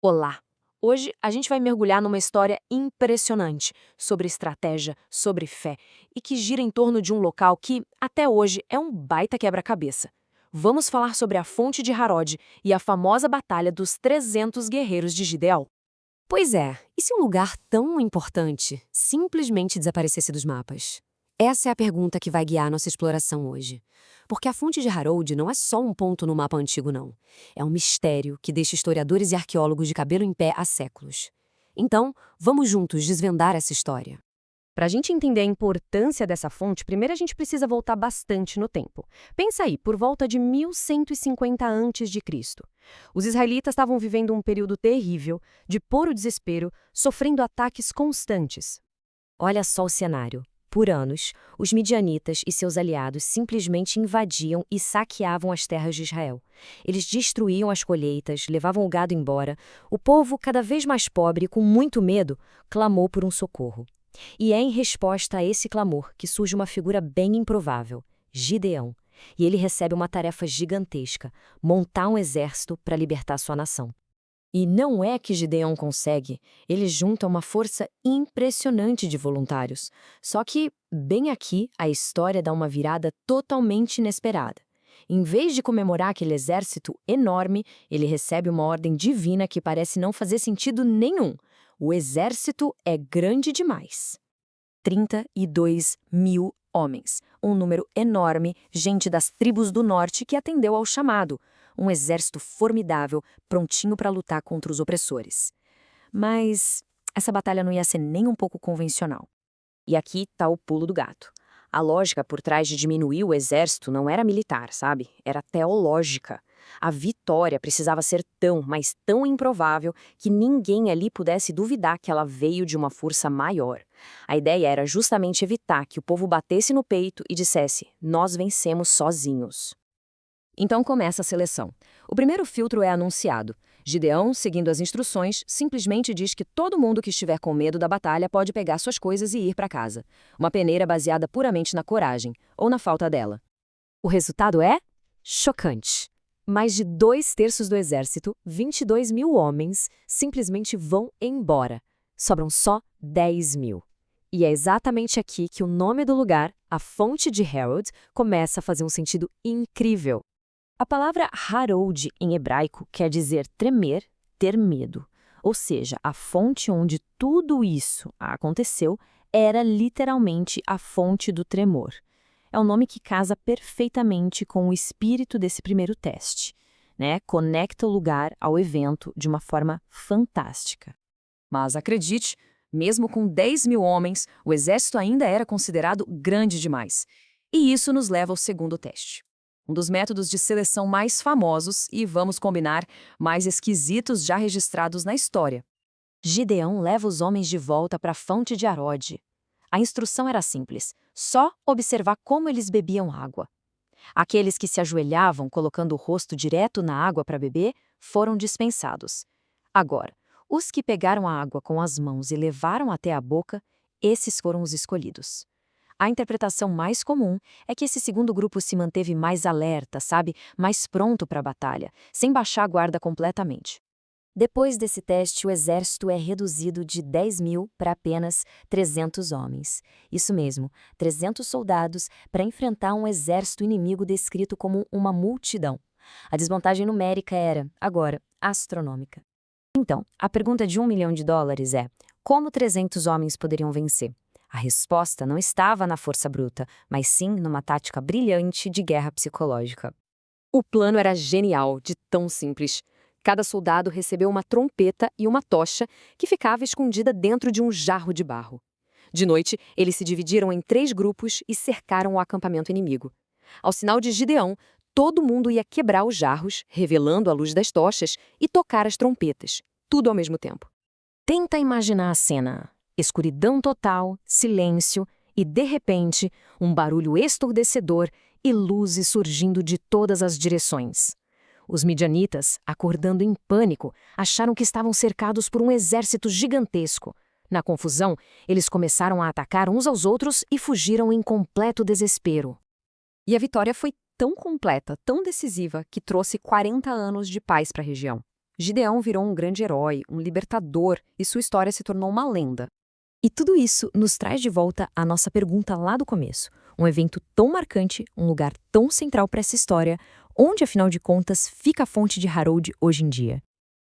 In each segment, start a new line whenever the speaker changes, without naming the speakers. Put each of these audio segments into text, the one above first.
Olá! Hoje a gente vai mergulhar numa história impressionante sobre estratégia, sobre fé e que gira em torno de um local que, até hoje, é um baita quebra-cabeça. Vamos falar sobre a Fonte de Harod e a famosa Batalha dos 300 Guerreiros de Gideão.
Pois é, e se um lugar tão importante simplesmente desaparecesse dos mapas? Essa é a pergunta que vai guiar nossa exploração hoje. Porque a Fonte de Harod não é só um ponto no mapa antigo, não. É um mistério que deixa historiadores e arqueólogos de cabelo em pé há séculos. Então, vamos juntos desvendar essa história.
Para a gente entender a importância dessa fonte, primeiro a gente precisa voltar bastante no tempo. Pensa aí, por volta de 1150 a.C. Os israelitas estavam vivendo um período terrível, de puro desespero, sofrendo ataques constantes.
Olha só o cenário. Por anos, os midianitas e seus aliados simplesmente invadiam e saqueavam as terras de Israel. Eles destruíam as colheitas, levavam o gado embora. O povo, cada vez mais pobre e com muito medo, clamou por um socorro. E é em resposta a esse clamor que surge uma figura bem improvável, Gideão. E ele recebe uma tarefa gigantesca, montar um exército para libertar sua nação. E não é que Gideão consegue, ele junta uma força impressionante de voluntários. Só que, bem aqui, a história dá uma virada totalmente inesperada. Em vez de comemorar aquele exército enorme, ele recebe uma ordem divina que parece não fazer sentido nenhum. O exército é grande demais. 32.000 homens, um número enorme, gente das tribos do norte que atendeu ao chamado. Um exército formidável, prontinho para lutar contra os opressores. Mas essa batalha não ia ser nem um pouco convencional. E aqui está o pulo do gato. A lógica por trás de diminuir o exército não era militar, sabe? Era teológica. A vitória precisava ser tão, mas tão improvável que ninguém ali pudesse duvidar que ela veio de uma força maior. A ideia era justamente evitar que o povo batesse no peito e dissesse: nós vencemos sozinhos.
Então começa a seleção. O primeiro filtro é anunciado. Gideão, seguindo as instruções, simplesmente diz que todo mundo que estiver com medo da batalha pode pegar suas coisas e ir para casa. Uma peneira baseada puramente na coragem, ou na falta dela.
O resultado é chocante. Mais de 2/3 do exército, 22.000 homens, simplesmente vão embora. Sobram só 10.000. E é exatamente aqui que o nome do lugar, a Fonte de Harod, começa a fazer um sentido incrível. A palavra Harod em hebraico quer dizer tremer, ter medo. Ou seja, a fonte onde tudo isso aconteceu era literalmente a fonte do tremor. É um nome que casa perfeitamente com o espírito desse primeiro teste, né? Conecta o lugar ao evento de uma forma fantástica.
Mas acredite, mesmo com 10.000 homens, o exército ainda era considerado grande demais. E isso nos leva ao segundo teste. Um dos métodos de seleção mais famosos e, vamos combinar, mais esquisitos já registrados na história.
Gideão leva os homens de volta para a Fonte de Harod. A instrução era simples, só observar como eles bebiam água. Aqueles que se ajoelhavam colocando o rosto direto na água para beber foram dispensados. Agora, os que pegaram a água com as mãos e levaram até a boca, esses foram os escolhidos. A interpretação mais comum é que esse segundo grupo se manteve mais alerta, sabe? Mais pronto para a batalha, sem baixar a guarda completamente. Depois desse teste, o exército é reduzido de 10.000 para apenas 300 homens. Isso mesmo, 300 soldados para enfrentar um exército inimigo descrito como uma multidão. A desvantagem numérica era, agora, astronômica. Então, a pergunta de $1 milhão é: como 300 homens poderiam vencer? A resposta não estava na força bruta, mas sim numa tática brilhante de guerra psicológica.
O plano era genial, de tão simples. Cada soldado recebeu uma trompeta e uma tocha que ficava escondida dentro de um jarro de barro. De noite, eles se dividiram em 3 grupos e cercaram o acampamento inimigo. Ao sinal de Gideão, todo mundo ia quebrar os jarros, revelando a luz das tochas, e tocar as trompetas, tudo ao mesmo tempo.
Tenta imaginar a cena. Escuridão total, silêncio e, de repente, um barulho ensurdecedor e luzes surgindo de todas as direções. Os midianitas, acordando em pânico, acharam que estavam cercados por um exército gigantesco. Na confusão, eles começaram a atacar uns aos outros e fugiram em completo desespero.
E a vitória foi tão completa, tão decisiva, que trouxe 40 anos de paz para a região. Gideão virou um grande herói, um libertador, e sua história se tornou uma lenda.
E tudo isso nos traz de volta à nossa pergunta lá do começo. Um evento tão marcante, um lugar tão central para essa história, onde, afinal de contas, fica a fonte de Harald hoje em dia?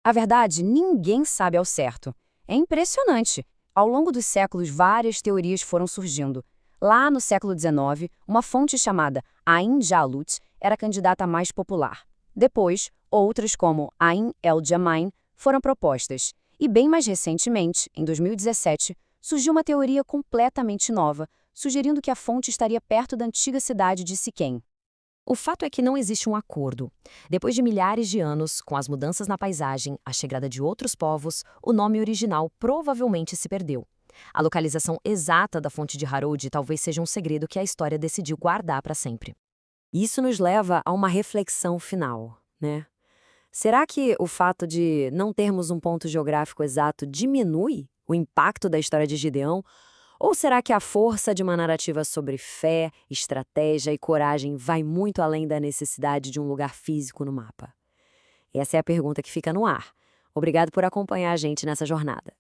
A verdade, ninguém sabe ao certo. É impressionante. Ao longo dos séculos, várias teorias foram surgindo. Lá no século XIX, uma fonte chamada Ain Jalut era a candidata mais popular. Depois, outras como Ain el-Jamein foram propostas. E bem mais recentemente, em 2017, surgiu uma teoria completamente nova, sugerindo que a fonte estaria perto da antiga cidade de Siquém.
O fato é que não existe um acordo. Depois de milhares de anos, com as mudanças na paisagem, a chegada de outros povos, o nome original provavelmente se perdeu. A localização exata da fonte de Harald talvez seja um segredo que a história decidiu guardar para sempre.
Isso nos leva a uma reflexão final, né? Será que o fato de não termos um ponto geográfico exato diminui o impacto da história de Gideão? Ou será que a força de uma narrativa sobre fé, estratégia e coragem vai muito além da necessidade de um lugar físico no mapa? Essa é a pergunta que fica no ar. Obrigado por acompanhar a gente nessa jornada.